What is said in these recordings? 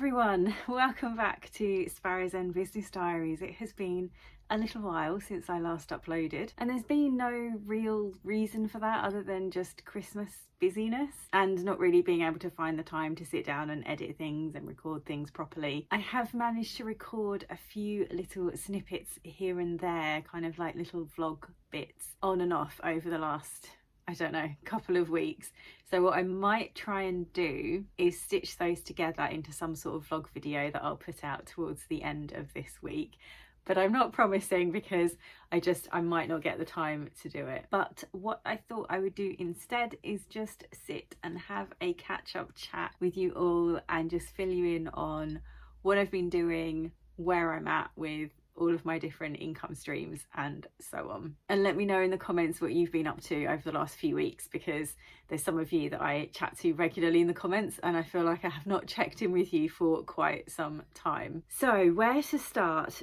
everyone, welcome back to Sparrows and Business Diaries. It has been a little while since I last uploaded, and there's been no real reason for that other than just Christmas busyness and not really being able to find the time to sit down and edit things and record things properly. I have managed to record a few little snippets here and there, kind of like little vlog bits on and off over the last, I don't know, couple of weeks. So what I might try and do is stitch those together into some sort of vlog video that I'll put out towards the end of this week. But I'm not promising because I might not get the time to do it. But what I thought I would do instead is just sit and have a catch-up chat with you all and just fill you in on what I've been doing, where I'm at with all of my different income streams and so on. And let me know in the comments what you've been up to over the last few weeks, because there's some of you that I chat to regularly in the comments and I feel like I have not checked in with you for quite some time. So where to start?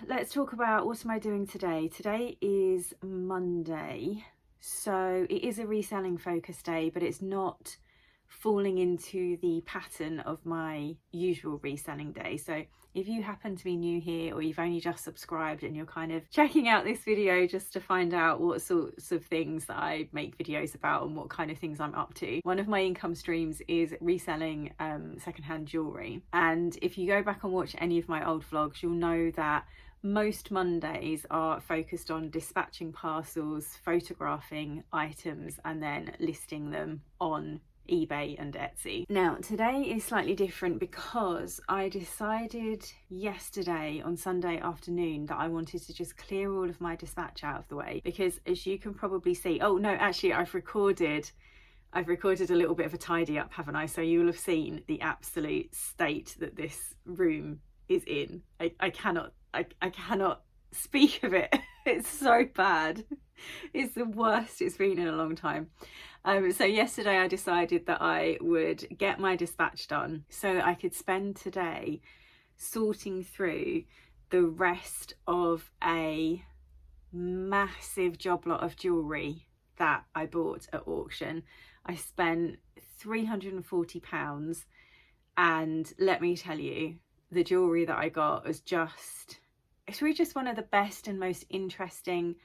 Let's talk about what am I doing today. Today is Monday, so it is a reselling focus day, but it's not falling into the pattern of my usual reselling day. So if you happen to be new here or you've only just subscribed and you're kind of checking out this video just to find out what sorts of things that I make videos about and what kind of things I'm up to, one of my income streams is reselling secondhand jewellery. And if you go back and watch any of my old vlogs, you'll know that most Mondays are focused on dispatching parcels, photographing items and then listing them on eBay and Etsy. Now today is slightly different because I decided yesterday on Sunday afternoon that I wanted to just clear all of my dispatch out of the way, because as you can probably see, oh no, actually I've recorded a little bit of a tidy up, haven't I? So you will have seen the absolute state that this room is in. I cannot speak of it. It's so bad. It's the worst it's been in a long time. So yesterday I decided that I would get my dispatch done so that I could spend today sorting through the rest of a massive job lot of jewellery that I bought at auction. I spent £340, and let me tell you, the jewellery that I got was it's really just one of the best and most interesting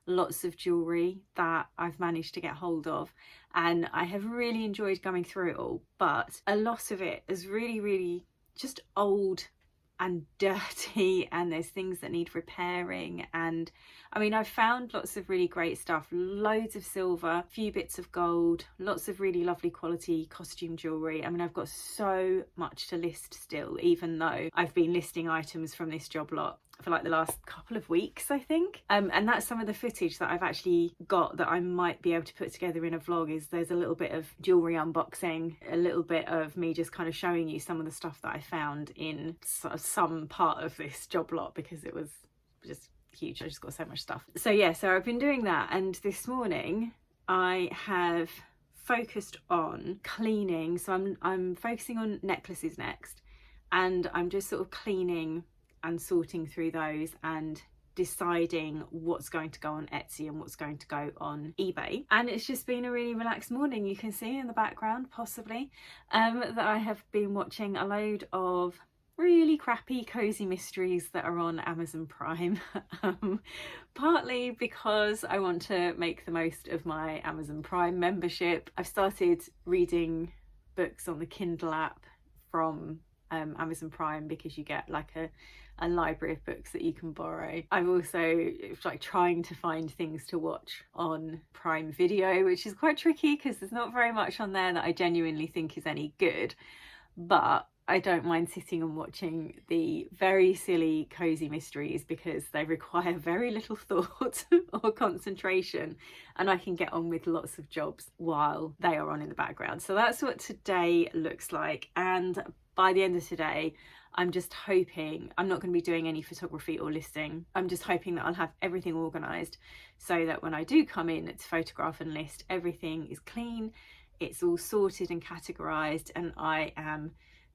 lots of jewellery that I've managed to get hold of, and I have really enjoyed going through it all, but a lot of it is really just old and dirty, and there's things that need repairing. And I mean, I've found lots of really great stuff, loads of silver, a few bits of gold, lots of really lovely quality costume jewellery. I mean, I've got so much to list still, even though I've been listing items from this job lot for like the last couple of weeks, I think. And that's some of the footage that I've actually got that I might be able to put together in a vlog. Is there's a little bit of jewellery unboxing, a little bit of me just kind of showing you some of the stuff that I found in some part of this job lot, because it was just huge. I just got so much stuff. So yeah, so I've been doing that, and this morning I have focused on cleaning. So I'm focusing on necklaces next, and I'm just sort of cleaning and sorting through those and deciding what's going to go on Etsy and what's going to go on eBay. And it's just been a really relaxed morning. You can see in the background possibly that I have been watching a load of really crappy cozy mysteries that are on Amazon Prime, partly because I want to make the most of my Amazon Prime membership. I've started reading books on the Kindle app from Amazon Prime, because you get like a library of books that you can borrow. I'm also like trying to find things to watch on Prime Video, which is quite tricky because there's not very much on there that I genuinely think is any good, but I don't mind sitting and watching the very silly cozy mysteries because they require very little thought or concentration, and I can get on with lots of jobs while they are on in the background. So that's what today looks like, and by the end of today I'm just hoping I'm not going to be doing any photography or listing. I'm just hoping that I'll have everything organised so that when I do come in to photograph and list, everything is clean, it's all sorted and categorised, and I am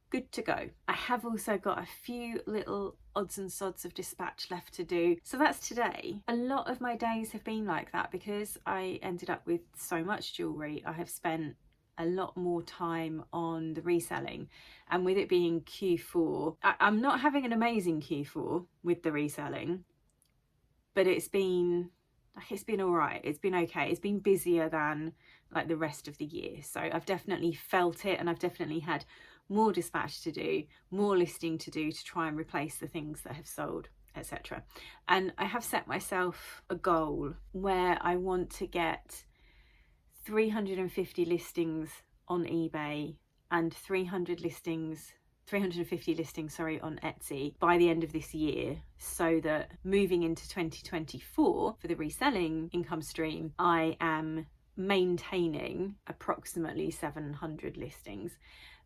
good to go. I have also got a few little odds and sods of dispatch left to do. So that's today. A lot of my days have been like that because I ended up with so much jewellery. I have spent a lot more time on the reselling, and with it being Q4, I'm not having an amazing Q4 with the reselling, but it's been all right. It's been okay. It's been busier than like the rest of the year, so I've definitely felt it, and I've definitely had more dispatch to do, more listing to do to try and replace the things that have sold, etc. And I have set myself a goal where I want to get 350 listings on eBay and 350 listings on Etsy by the end of this year, so that moving into 2024 for the reselling income stream, I am maintaining approximately 700 listings.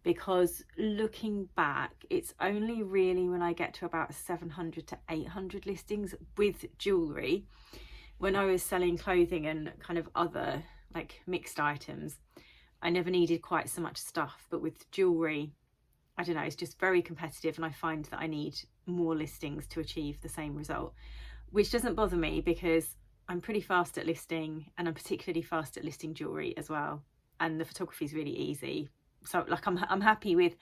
Because looking back, it's only really when I get to about 700 to 800 listings with jewellery, when I was selling clothing and kind of other like mixed items, I never needed quite so much stuff. But with jewellery, I don't know, it's just very competitive, and I find that I need more listings to achieve the same result, which doesn't bother me because I'm pretty fast at listing, and I'm particularly fast at listing jewellery as well, and the photography is really easy. So like I'm happy with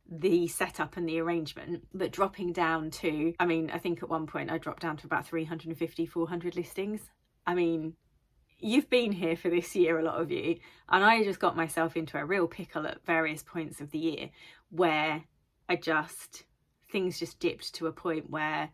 the setup and the arrangement. But dropping down to, I mean, I think at one point I dropped down to about 350, 400 listings. I mean, you've been here for this year, a lot of you, and I just got myself into a real pickle at various points of the year where things just dipped to a point where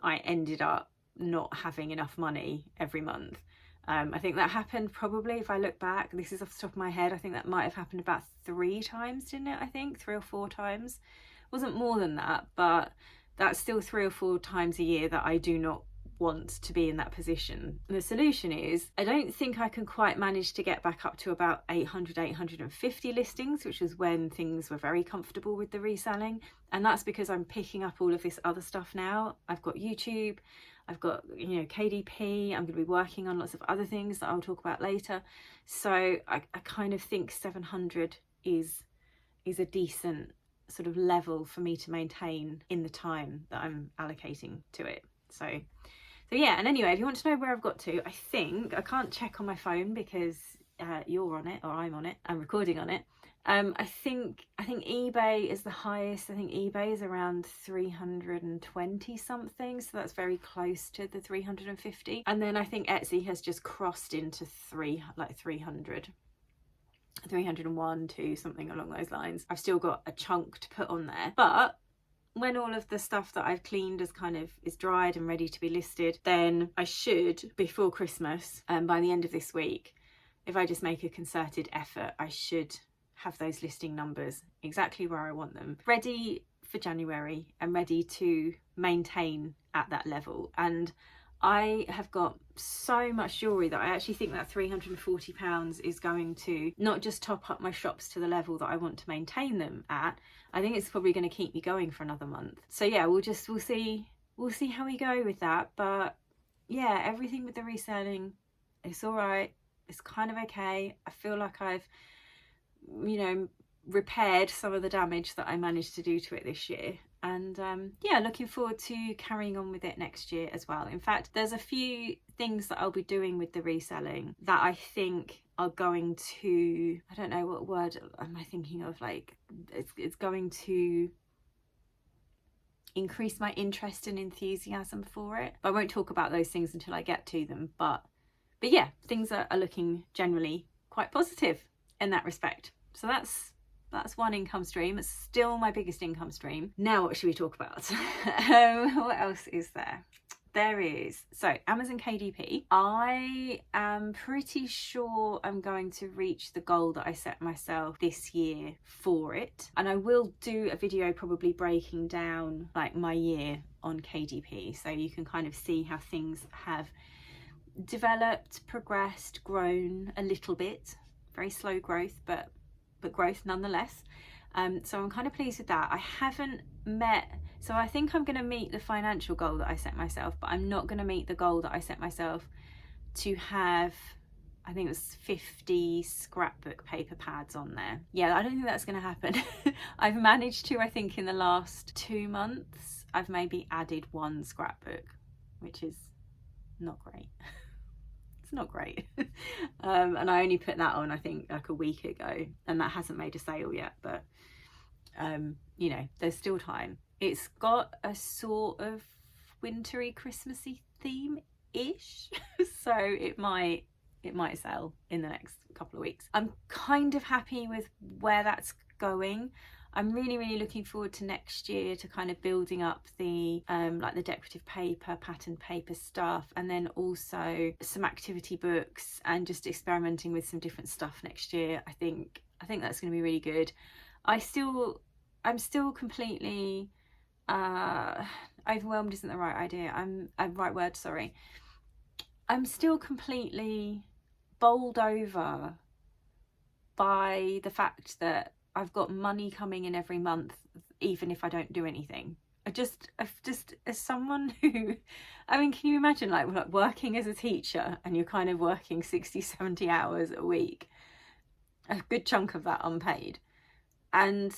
I ended up not having enough money every month. I think that happened probably, if I look back, this is off the top of my head, I think that might have happened about 3 times, didn't it? I think 3 or 4 times. It wasn't more than that, but that's still 3 or 4 times a year that I do not want to be in that position. And the solution is, I don't think I can quite manage to get back up to about 850 listings, which was when things were very comfortable with the reselling. And that's because I'm picking up all of this other stuff now. I've got YouTube, I've got, you know, KDP, I'm going to be working on lots of other things that I'll talk about later. So I kind of think 700 is a decent sort of level for me to maintain in the time that I'm allocating to it. So yeah, and anyway, if you want to know where I've got to, I think, I can't check on my phone because you're on it, or I'm on it, I'm recording on it. I think eBay is the highest. I think eBay is around 320 something, so that's very close to the 350. And then I think Etsy has just crossed into 300. 301 to something along those lines. I've still got a chunk to put on there, but when all of the stuff that I've cleaned is dried and ready to be listed, then I should, before Christmas, by the end of this week, if I just make a concerted effort, I should have those listing numbers exactly where I want them, ready for January and ready to maintain at that level. And I have got so much jewellery that I actually think that £340 is going to not just top up my shops to the level that I want to maintain them at, I think it's probably going to keep me going for another month. So yeah, we'll see how we go with that. But yeah, everything with the reselling, it's all right, it's kind of okay. I feel like I've, you know, repaired some of the damage that I managed to do to it this year. And yeah, looking forward to carrying on with it next year as well. In fact, there's a few things that I'll be doing with the reselling that I think are going to, I don't know what word am I thinking of, like it's going to increase my interest and enthusiasm for it. But I won't talk about those things until I get to them. But yeah, things are looking generally quite positive in that respect. So that's one income stream. It's still my biggest income stream. Now what should we talk about? What else is there? There is, so Amazon KDP. I am pretty sure I'm going to reach the goal that I set myself this year for it. And I will do a video probably breaking down like my year on KDP, so you can kind of see how things have developed, progressed, grown a little bit. Very slow growth, but growth nonetheless. So I'm kind of pleased with that. I haven't met, so I think I'm going to meet the financial goal that I set myself, but I'm not going to meet the goal that I set myself to have, I think it was 50 scrapbook paper pads on there. Yeah, I don't think that's going to happen. I've managed to, I think in the last 2 months, I've maybe added 1 scrapbook, which is not great. It's not great. And I only put that on, I think, like a week ago, and that hasn't made a sale yet, but you know, there's still time. It's got a sort of wintry Christmassy theme ish. So it might sell in the next couple of weeks. I'm kind of happy with where that's going. I'm really looking forward to next year, to kind of building up the like the decorative paper, pattern paper stuff, and then also some activity books, and just experimenting with some different stuff next year. I think that's going to be really good. I'm still completely overwhelmed isn't the right idea. Right word, sorry. I'm still completely bowled over by the fact that I've got money coming in every month, even if I don't do anything. I've just as someone who, I mean, can you imagine like working as a teacher, and you're kind of working 60-70 hours a week, a good chunk of that unpaid, and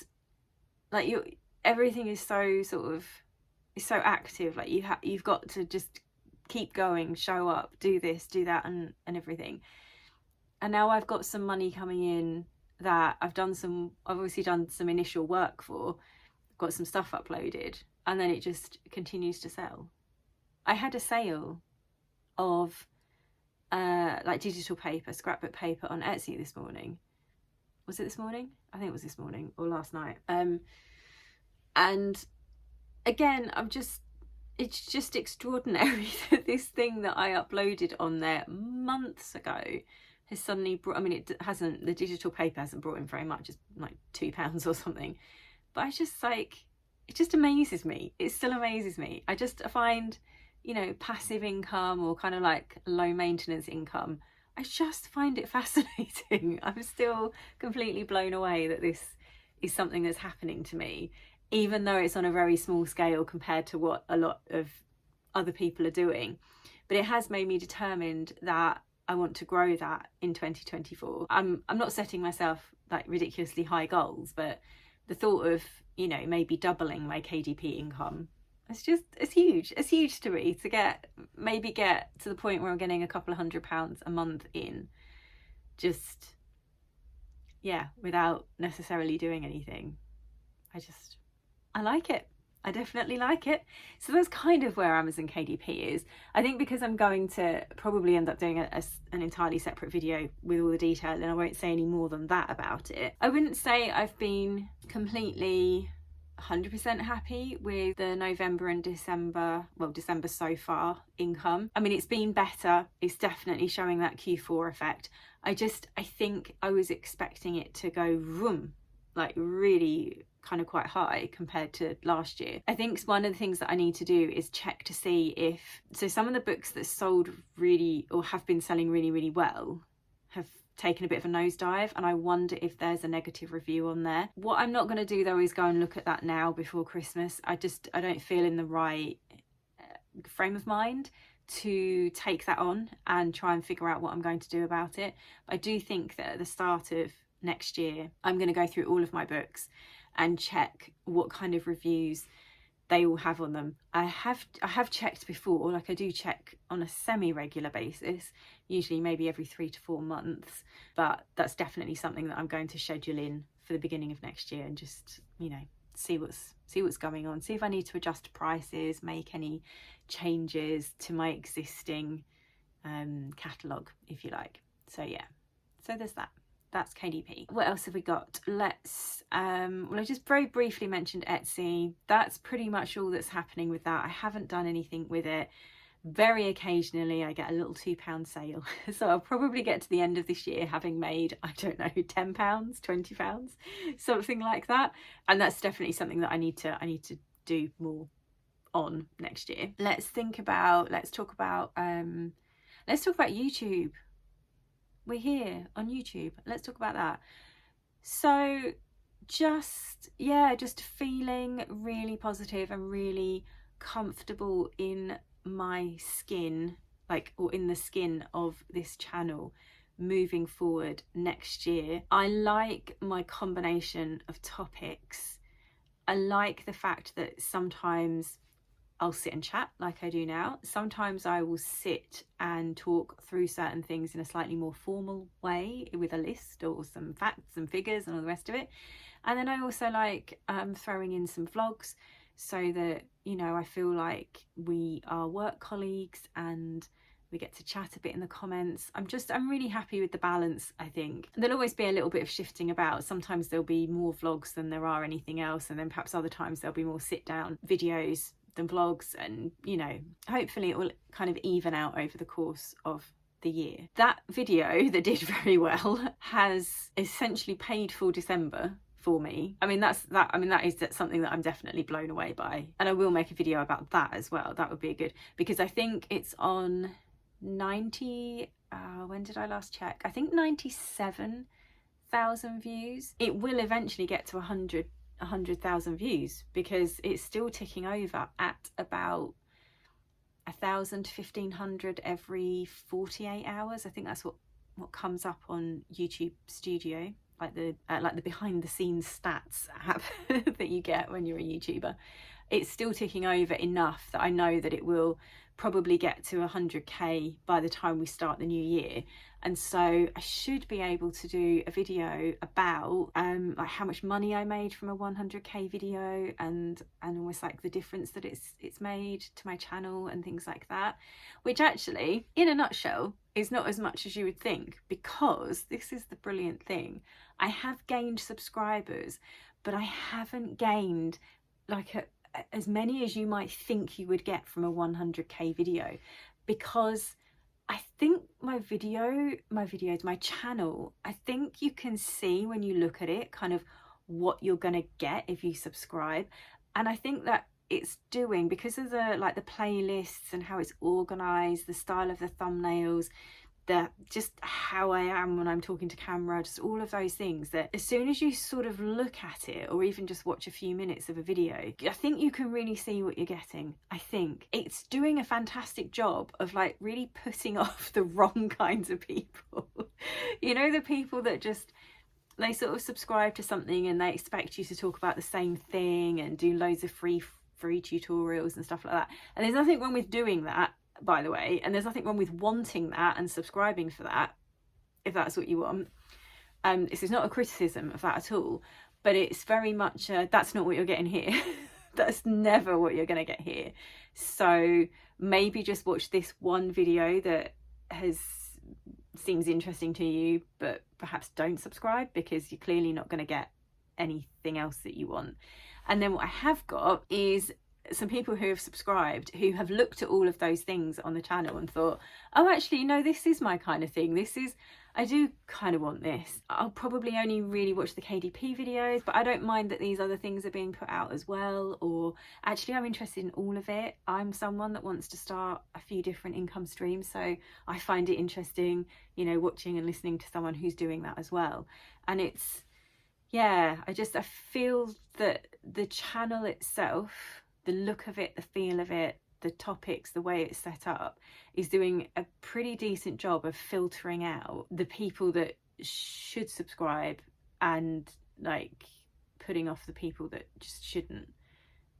like everything is so sort of, it's so active, like you've got to just keep going, show up, do this, do that, and everything. And now I've got some money coming in that I've obviously done some initial work for, got some stuff uploaded, and then it just continues to sell. I had a sale of like digital paper, scrapbook paper on Etsy this morning. Was it this morning? I think it was this morning or last night. And again, it's just extraordinary that this thing that I uploaded on there months ago has suddenly brought, I mean, it hasn't, the digital paper hasn't brought in very much, it's like £2 or something, but I just like, it just amazes me. It still amazes me. I find, you know, passive income or kind of like low maintenance income, I just find it fascinating. I'm still completely blown away that this is something that's happening to me, even though it's on a very small scale compared to what a lot of other people are doing. But it has made me determined that I want to grow that in 2024. I'm not setting myself like ridiculously high goals, but the thought of, you know, maybe doubling my KDP income, it's huge. It's huge to me to maybe get to the point where I'm getting a couple of £100 a month in, just, yeah, without necessarily doing anything. I like it. I definitely like it. So that's kind of where Amazon KDP is. I think because I'm going to probably end up doing an entirely separate video with all the detail, and I won't say any more than that about it. I wouldn't say I've been completely 100% happy with the November and December, well, December so far income. I mean, it's been better. It's definitely showing that Q4 effect. I think I was expecting it to go vroom, like really kind of quite high compared to last year. I think one of the things that I need to do is check to see if, so some of the books that sold really, or have been selling really well, have taken a bit of a nosedive, and I wonder if there's a negative review on there. What I'm not going to do though is go and look at that now before Christmas. I don't feel in the right frame of mind to take that on and try and figure out what I'm going to do about it. But I do think that at the start of next year, I'm going to go through all of my books and check what kind of reviews they all have on them. I have checked before, like I do check on a semi-regular basis, usually maybe every 3 to 4 months, but that's definitely something that I'm going to schedule in for the beginning of next year, and just, you know, see what's going on, see if I need to adjust prices, make any changes to my existing catalogue, if you like. So yeah, so there's that. That's KDP. What else have we got? Let's well, I just very briefly mentioned Etsy. That's pretty much all that's happening with that. I haven't done anything with it. Very occasionally I get a little £2 sale, so I'll probably get to the end of this year having made, I don't know, £10, £20, something like that, and that's definitely something that I need to do more on next year. Let's talk about YouTube. We're here on YouTube. Let's talk about that. So just feeling really positive and really comfortable in my skin, like, or in the skin of this channel moving forward next year. I like my combination of topics. I like the fact that sometimes I'll sit and chat like I do now. Sometimes I will sit and talk through certain things in a slightly more formal way with a list or some facts and figures and all the rest of it. And then I also like throwing in some vlogs so that, you know, I feel like we are work colleagues and we get to chat a bit in the comments. I'm really happy with the balance, I think. There'll always be a little bit of shifting about. Sometimes there'll be more vlogs than there are anything else, and then perhaps other times there'll be more sit down videos than vlogs, and you know, hopefully it will kind of even out over the course of the year. That video that did very well has essentially paid for December for me. I mean, that is something that I'm definitely blown away by, and I will make a video about that as well. That would be good, because I think it's on 90 when did I last check? I think 97,000 views. It will eventually get to 100,000 views, because it's still ticking over at about 1,000 to 1,500 every 48 hours. I think that's what comes up on YouTube Studio, like the behind the scenes stats app that you get when you're a YouTuber. It's still ticking over enough that I know that it will probably get to 100k by the time we start the new year. And so I should be able to do a video about like how much money I made from a 100k video, and almost like the difference that it's made to my channel and things like that, which actually in a nutshell is not as much as you would think, because this is the brilliant thing. I have gained subscribers, but I haven't gained like as many as you might think you would get from a 100k video, because I think my channel, I think you can see when you look at it kind of what you're gonna get if you subscribe. And I think that it's doing, because of the playlists and how it's organized, the style of the thumbnails, just how I am when I'm talking to camera, just all of those things, that as soon as you sort of look at it or even just watch a few minutes of a video, I think you can really see what you're getting. I think it's doing a fantastic job of like really putting off the wrong kinds of people. You know, the people that just, they sort of subscribe to something and they expect you to talk about the same thing and do loads of free tutorials and stuff like that. And there's nothing wrong with doing that, by the way, and there's nothing wrong with wanting that and subscribing for that if that's what you want. This is not a criticism of that at all, but it's very much that's not what you're getting here. That's never what you're going to get here. So maybe just watch this one video that seems interesting to you, but perhaps don't subscribe, because you're clearly not going to get anything else that you want. And then what I have got is some people who have subscribed who have looked at all of those things on the channel and thought, oh, actually, no, this is my kind of thing. I do kind of want this. I'll probably only really watch the KDP videos, but I don't mind that these other things are being put out as well. Or actually, I'm interested in all of it. I'm someone that wants to start a few different income streams. So I find it interesting, you know, watching and listening to someone who's doing that as well. And it's, yeah, I feel that the channel itself, the look of it, the feel of it, the topics, the way it's set up, is doing a pretty decent job of filtering out the people that should subscribe and like putting off the people that just shouldn't.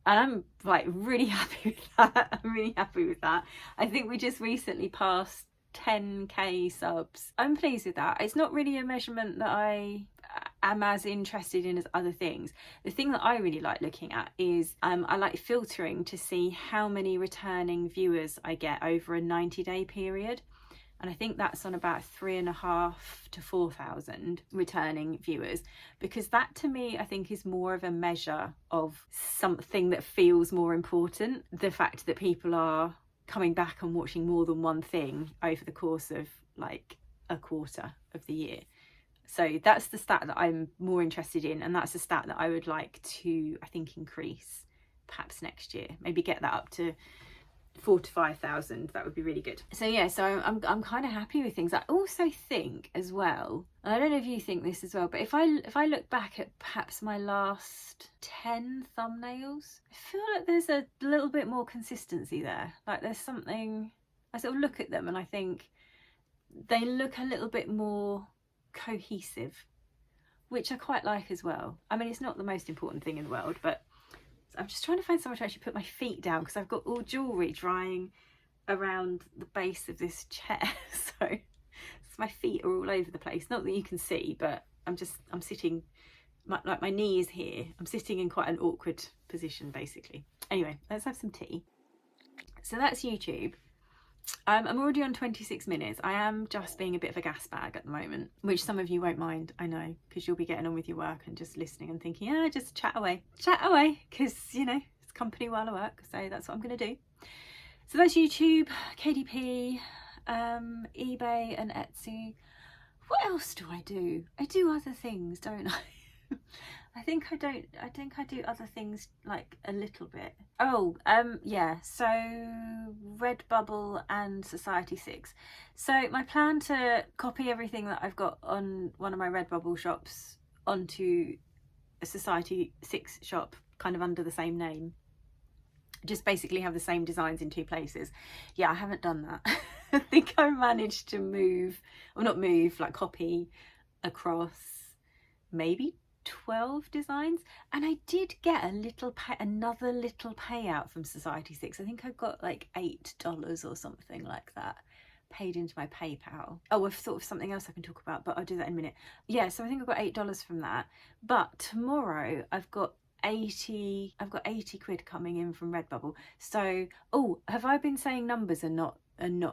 And I'm like really happy with that. I'm really happy with that. I think we just recently passed 10k subs. I'm pleased with that. It's not really a measurement that I am as interested in as other things. The thing that I really like looking at is I like filtering to see how many returning viewers I get over a 90-day period. And I think that's on about 3,500 to 4,000 returning viewers, because that to me I think is more of a measure of something that feels more important. The fact that people are coming back and watching more than one thing over the course of like a quarter of the year. So that's the stat that I'm more interested in, and that's the stat that I would like to, I think, increase perhaps next year. Maybe get that up to 4,000 to 5,000. That would be really good. So yeah, so I'm kind of happy with things. I also think as well, and I don't know if you think this as well, but if I look back at perhaps my last 10 thumbnails, I feel like there's a little bit more consistency there. Like there's something, I sort of look at them and I think they look a little bit more cohesive, which I quite like as well. I mean, it's not the most important thing in the world, but I'm just trying to find somewhere to actually put my feet down because I've got all jewellery drying around the base of this chair. So my feet are all over the place. Not that you can see, but I'm sitting, like my knee is here. I'm sitting in quite an awkward position basically. Anyway, let's have some tea. So that's YouTube. I'm already on 26 minutes. I am just being a bit of a gas bag at the moment, which some of you won't mind, I know, because you'll be getting on with your work and just listening and thinking, yeah, just chat away, because, you know, it's company while I work, so that's what I'm going to do. So that's YouTube, KDP, eBay and Etsy. What else do I do? I do other things, don't I? I think I do other things like a little bit. Oh, yeah, so Redbubble and Society 6. So my plan to copy everything that I've got on one of my Redbubble shops onto a Society 6 shop, kind of under the same name. Just basically have the same designs in 2 places. Yeah, I haven't done that. I think I managed to move, or not move, like copy across maybe 12 designs, and I did get another little payout from Society 6. I think I got like $8 or something like that paid into my PayPal. Oh, I've thought of something else I can talk about, but I'll do that in a minute. Yeah, so I think I got $8 from that, but tomorrow I've got 80 quid coming in from Redbubble. So, oh, have I been saying numbers and not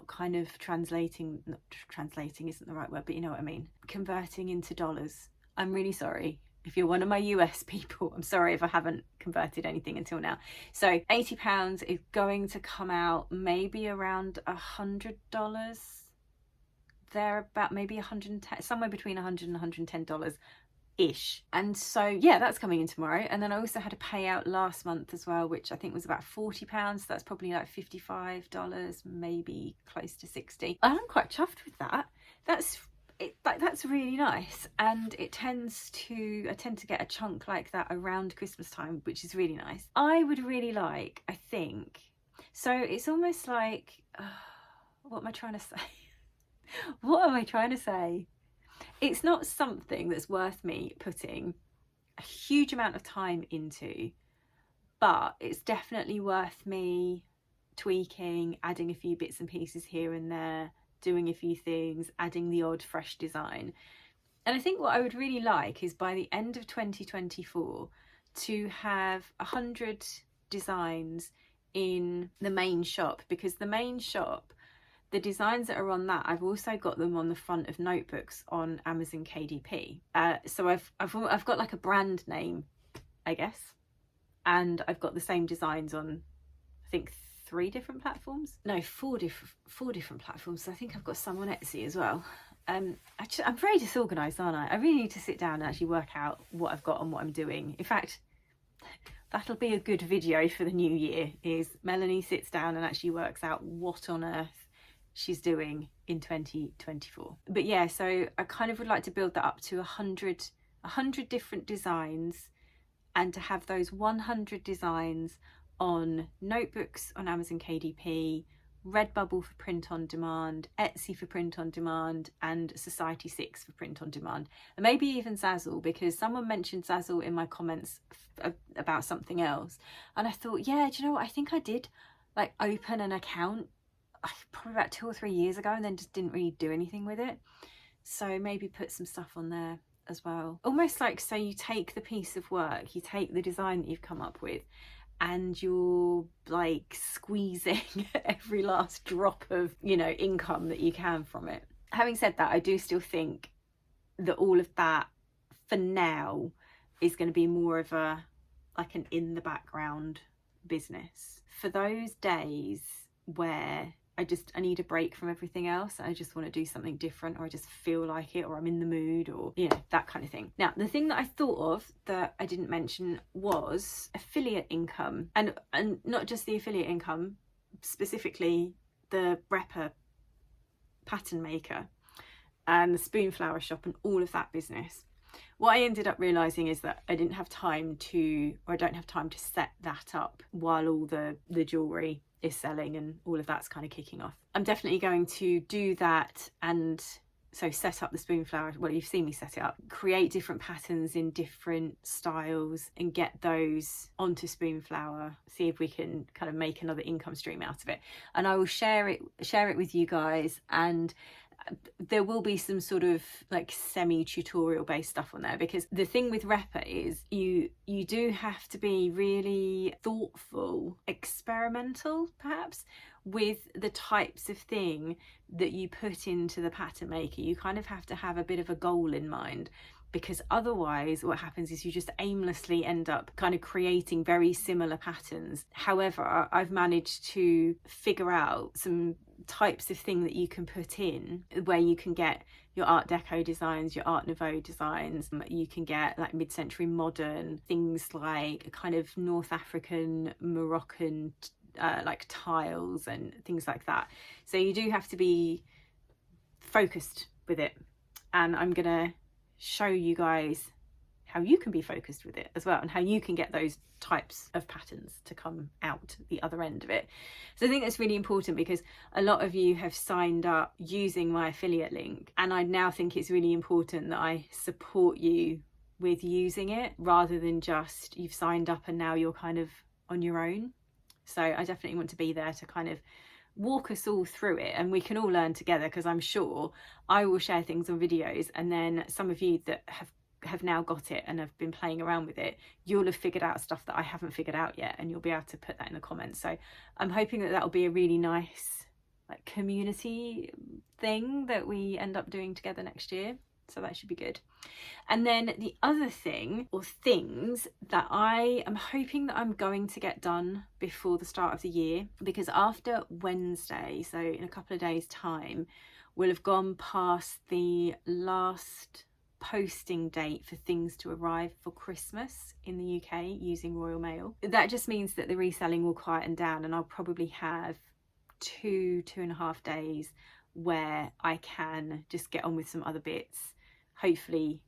kind of translating? Not translating isn't the right word, but you know what I mean, converting into dollars. I'm really sorry if you're one of my US people. I'm sorry if I haven't converted anything until now. So £80 is going to come out maybe around $100. They're about maybe 110, somewhere between $100 and $110 ish. And so yeah, that's coming in tomorrow. And then I also had a payout last month as well, which I think was about £40. So that's probably like $55, maybe close to 60. I'm quite chuffed with that. That's really nice, and I tend to get a chunk like that around Christmas time, which is really nice. I would really like, I think, so it's almost like, what am I trying to say? What am I trying to say? It's not something that's worth me putting a huge amount of time into, but it's definitely worth me tweaking, adding a few bits and pieces here and there, doing a few things, adding the odd fresh design. And I think what I would really like is by the end of 2024 to have 100 designs in the main shop, because the main shop, the designs that are on that, I've also got them on the front of notebooks on Amazon KDP. So I've got like a brand name, I guess, and I've got the same designs on, I think, 4 different platforms. So I think I've got some on Etsy as well. I'm very disorganized, aren't I? I really need to sit down and actually work out what I've got and what I'm doing. In fact, that'll be a good video for the new year, is Melanie sits down and actually works out what on earth she's doing in 2024. But yeah, so I kind of would like to build that up to 100 different designs, and to have those 100 designs on notebooks on Amazon KDP, Redbubble for print on demand, Etsy for print on demand, and Society 6 for print on demand, and maybe even Zazzle, because someone mentioned Zazzle in my comments about something else, and I thought, yeah, do you know what, I think I did like open an account probably about 2 or 3 years ago and then just didn't really do anything with it. So maybe put some stuff on there as well. Almost like, so you take the piece of work, you take the design that you've come up with, and you're like squeezing every last drop of, you know, income that you can from it. Having said that, I do still think that all of that for now is going to be more of a like an in the background business. For those days where I need a break from everything else, I just want to do something different, or I just feel like it, or I'm in the mood, or, you know, that kind of thing. Now, the thing that I thought of that I didn't mention was affiliate income, and not just the affiliate income, specifically the Repper pattern maker and the Spoonflower shop and all of that business. What I ended up realising is that I don't have time to set that up while all the jewellery is selling and all of that's kind of kicking off. I'm definitely going to do that and so set up the spoon flower, well, you've seen me set it up, create different patterns in different styles and get those onto spoon flower, see if we can kind of make another income stream out of it. And I will share it with you guys, and there will be some sort of like semi-tutorial based stuff on there, because the thing with Reppa is you do have to be really thoughtful, experimental perhaps, with the types of thing that you put into the pattern maker. You kind of have to have a bit of a goal in mind, because otherwise what happens is you just aimlessly end up kind of creating very similar patterns. However, I've managed to figure out some types of thing that you can put in where you can get your Art Deco designs, your Art Nouveau designs, you can get like mid-century modern things, like kind of North African, Moroccan like tiles and things like that. So you do have to be focused with it, and I'm gonna show you guys how you can be focused with it as well, and how you can get those types of patterns to come out the other end of it. So I think that's really important, because a lot of you have signed up using my affiliate link, and I now think it's really important that I support you with using it, rather than just you've signed up and now you're kind of on your own. So I definitely want to be there to kind of walk us all through it, and we can all learn together, because I'm sure I will share things on videos, and then some of you that have now got it and have been playing around with it, you'll have figured out stuff that I haven't figured out yet, and you'll be able to put that in the comments. So I'm hoping that that'll be a really nice like community thing that we end up doing together next year. So that should be good. And then the other thing, or things that I am hoping that I'm going to get done before the start of the year, because after Wednesday, so in a couple of days time, we'll have gone past the last posting date for things to arrive for Christmas in the UK using Royal Mail. That just means that the reselling will quieten down, and I'll probably have 2.5 days where I can just get on with some other bits, hopefully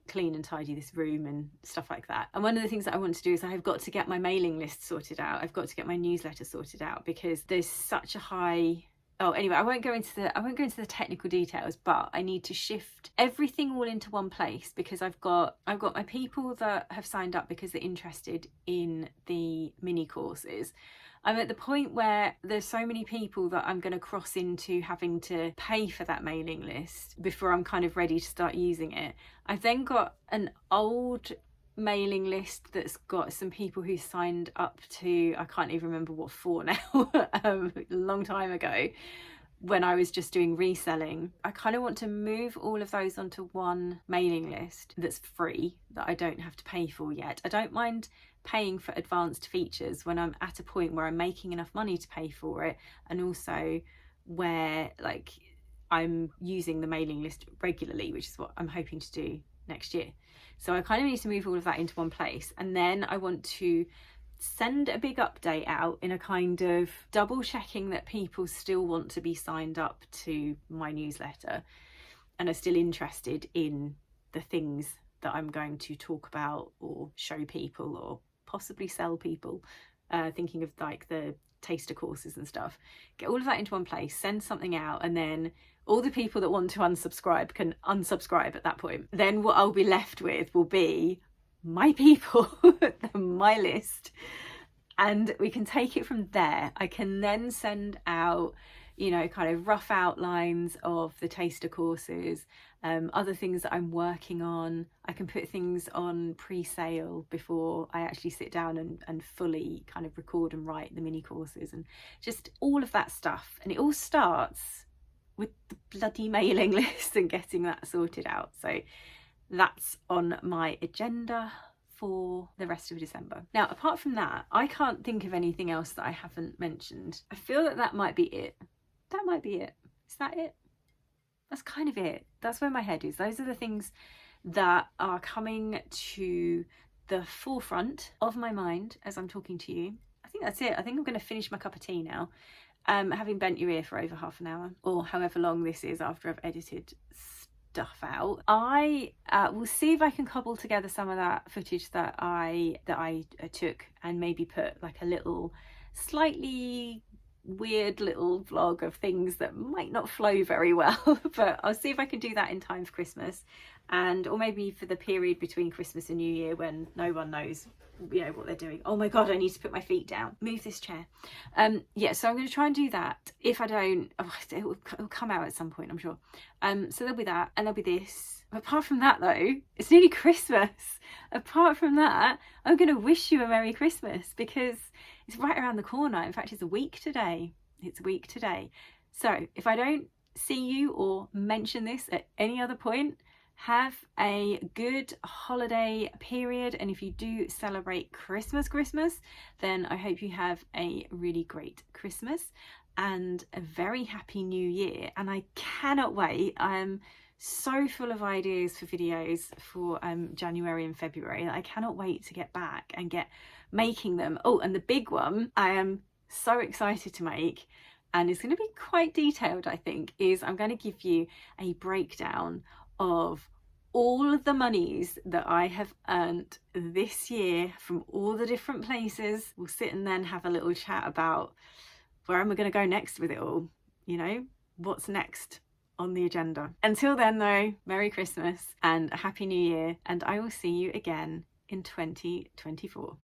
clean and tidy this room and stuff like that. And one of the things that I want to do is I've got to get my mailing list sorted out. I've got to get my newsletter sorted out, because there's such a high... Oh, anyway, I won't go into the technical details, but I need to shift everything all into one place, because I've got my people that have signed up because they're interested in the mini courses. I'm at the point where there's so many people that I'm going to cross into having to pay for that mailing list before I'm kind of ready to start using it. I've then got an old mailing list that's got some people who signed up to, I can't even remember what for now, a long time ago, when I was just doing reselling. I kind of want to move all of those onto one mailing list that's free, that I don't have to pay for yet. I don't mind paying for advanced features when I'm at a point where I'm making enough money to pay for it, and also where like I'm using the mailing list regularly, which is what I'm hoping to do next year. So I kind of need to move all of that into one place, and then I want to send a big update out in a kind of double checking that people still want to be signed up to my newsletter and are still interested in the things that I'm going to talk about or show people or possibly sell people, thinking of like the taster courses and stuff. Get all of that into one place, send something out, and then all the people that want to unsubscribe can unsubscribe at that point. Then what I'll be left with will be my people, my list, and we can take it from there. I can then send out, you know, kind of rough outlines of the taster courses, other things that I'm working on. I can put things on pre-sale before I actually sit down and fully kind of record and write the mini courses, and just all of that stuff. And it all starts with the bloody mailing list and getting that sorted out. So that's on my agenda for the rest of December. Now, apart from that, I can't think of anything else that I haven't mentioned. I feel that that might be it. That might be it. Is that it? That's kind of it. That's where my head is. Those are the things that are coming to the forefront of my mind as I'm talking to you. I think that's it. I think I'm going to finish my cup of tea now. Having bent your ear for over half an hour, or however long this is after I've edited stuff out. I will see if I can cobble together some of that footage that I took, and maybe put like a little slightly weird little vlog of things that might not flow very well, but I'll see if I can do that in time for Christmas, and or maybe for the period between Christmas and New Year when no one knows, you know, what they're doing. Oh my god, I need to put my feet down, move this chair. Yeah, so I'm going to try and do that. If I don't, it'll come out at some point, I'm sure. So there'll be that, and there'll be this. Apart from that though, it's nearly Christmas. Apart from that, I'm going to wish you a Merry Christmas, because it's right around the corner. In fact, it's a week today. It's a week today. So if I don't see you or mention this at any other point, have a good holiday period. And if you do celebrate Christmas, then I hope you have a really great Christmas and a very happy new year. And I cannot wait. I'm so full of ideas for videos for January and February. I cannot wait to get back and get making them. Oh, and the big one I am so excited to make, and it's going to be quite detailed, I think, is I'm going to give you a breakdown of all of the monies that I have earned this year from all the different places. We'll sit and then have a little chat about where am I going to go next with it all, you know, what's next on the agenda. Until then though, Merry Christmas and a Happy New Year, and I will see you again in 2024.